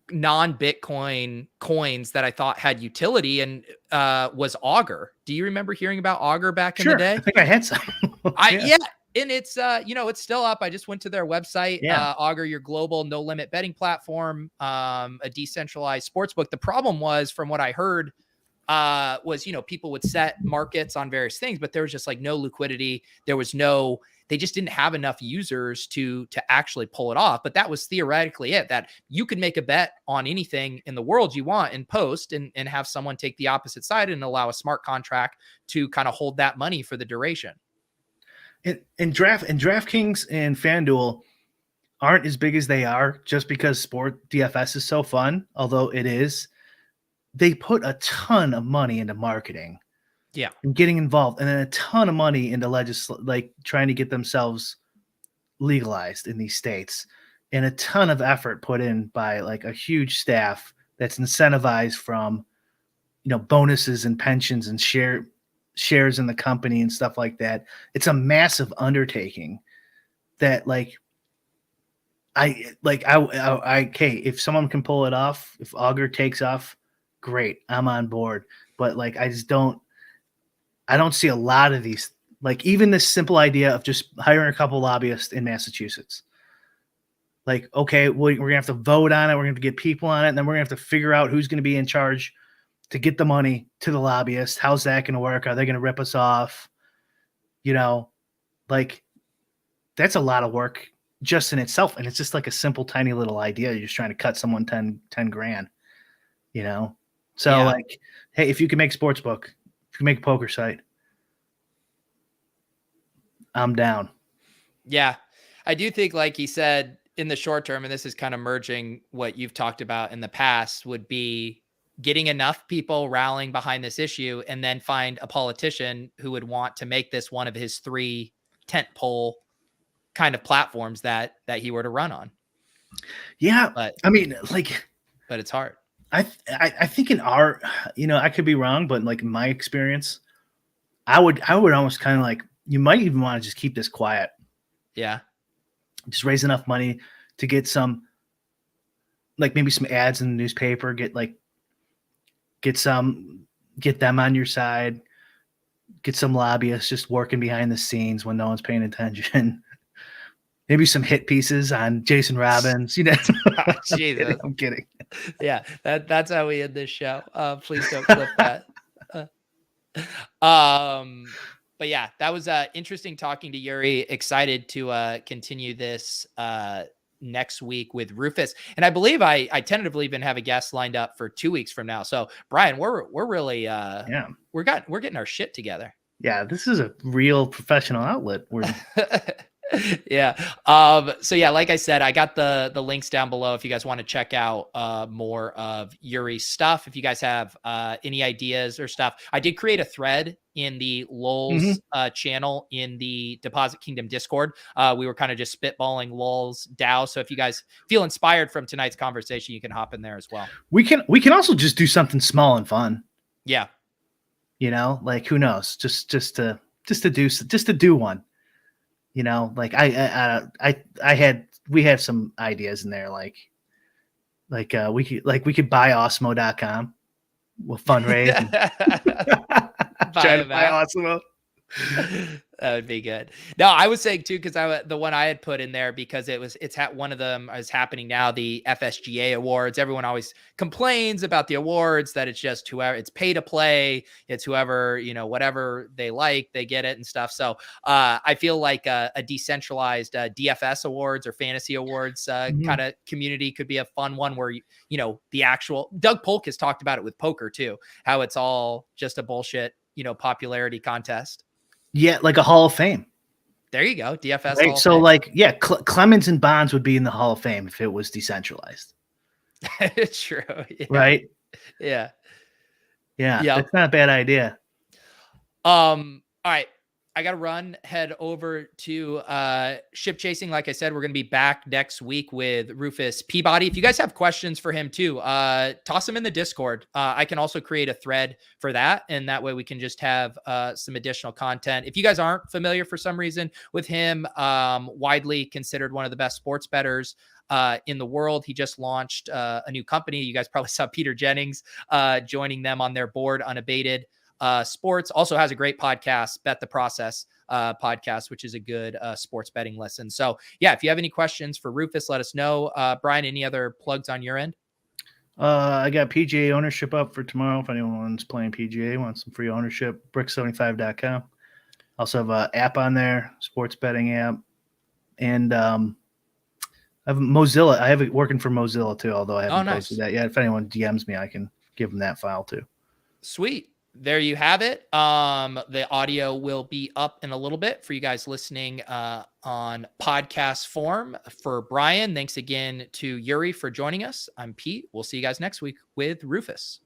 non-Bitcoin coins that I thought had utility, and was Augur. Do you remember hearing about Augur back in the day? I think I had some. Yeah. And it's it's still up. I just went to their website. Augur, your global no limit betting platform, a decentralized sportsbook. The problem was, from what I heard, was people would set markets on various things, but there was just like no liquidity. They just didn't have enough users to actually pull it off. But that was theoretically it, that you could make a bet on anything in the world you want and post and have someone take the opposite side and allow a smart contract to kind of hold that money for the duration. And DraftKings and FanDuel aren't as big as they are just because sport DFS is so fun, although it is. They put a ton of money into marketing. Yeah. And getting involved, and then a ton of money into like trying to get themselves legalized in these states, and a ton of effort put in by like a huge staff that's incentivized from, bonuses and pensions and shares in the company and stuff like that. It's a massive undertaking that if someone can pull it off, if Augur takes off, great, I'm on board. But like, I don't see a lot of these, like even this simple idea of just hiring a couple lobbyists in Massachusetts. Like, okay, we're going to have to vote on it. We're going to get people on it. And then we're going to have to figure out who's going to be in charge to get the money to the lobbyists. How's that going to work? Are they going to rip us off? Like, that's a lot of work just in itself. And it's just like a simple, tiny little idea. You're just trying to cut someone 10 grand, So yeah. Like, hey, if you can make a sports book, if you make a poker site, I'm down. Yeah. I do think, like he said, in the short term, and this is kind of merging what you've talked about in the past, would be getting enough people rallying behind this issue, and then find a politician who would want to make this one of his 3 tentpole kind of platforms that he were to run on. Yeah. But it's hard. I think in our, I could be wrong, but like in my experience, I would almost kind of like, you might even want to just keep this quiet. Yeah. Just raise enough money to get some, like maybe some ads in the newspaper, get them on your side, get some lobbyists just working behind the scenes when no one's paying attention. Maybe some hit pieces on Jason Robbins, Jesus. I'm kidding. Yeah, that's how we end this show. Please don't clip that. But yeah, that was interesting talking to Yury. Excited to continue this next week with Rufus, and I believe I tentatively even have a guest lined up for 2 weeks from now. So Brian, we're really we're getting our shit together. Yeah, this is a real professional outlet. Yeah. So yeah, like I said, I got the links down below if you guys want to check out more of Yury's stuff. If you guys have any ideas or stuff, I did create a thread in the LOLz channel in the Deposit Kingdom Discord. We were kind of just spitballing LOLz DAO. So if you guys feel inspired from tonight's conversation, you can hop in there as well. We can also just do something small and fun. Yeah. You know, like who knows? Just to do one. You know, like we had some ideas in there, like we could buy Osmo.com. We'll fundraise. Try to buy Osmo. That would be good. No, I was saying too, because the one I had put in there because one of them is happening now, the FSGA awards. Everyone always complains about the awards that it's just whoever, it's pay to play. It's whoever, whatever they like, they get it and stuff. So I feel like a decentralized DFS awards or fantasy awards kind of community could be a fun one where, the actual Doug Polk has talked about it with poker too, how it's all just a bullshit, popularity contest. Yeah, like a Hall of Fame. There you go, DFS. Right? So, like, yeah, Clemens and Bonds would be in the Hall of Fame if it was decentralized. True. Yeah. Right? Yeah. Yeah. That's not a bad idea. All right. I got to head over to Ship Chasing. Like I said, we're going to be back next week with Rufus Peabody. If you guys have questions for him too, toss them in the Discord. I can also create a thread for that. And that way we can just have some additional content. If you guys aren't familiar for some reason with him, widely considered one of the best sports bettors in the world. He just launched a new company. You guys probably saw Peter Jennings joining them on their board, Unabated Sports. Also has a great podcast, Bet the Process podcast, which is a good sports betting listen. So yeah, if you have any questions for Rufus, let us know. Brian, any other plugs on your end? I got PGA ownership up for tomorrow. If anyone's playing PGA, wants some free ownership, brick75.com. Also have an app on there, sports betting app. And I have Mozilla. I have it working for Mozilla too, although I haven't posted that yet. If anyone DMs me, I can give them that file too. Sweet. There you have it. The audio will be up in a little bit for you guys listening on podcast form. For Brian, thanks again to Yury for joining us. I'm Pete. We'll see you guys next week with Rufus.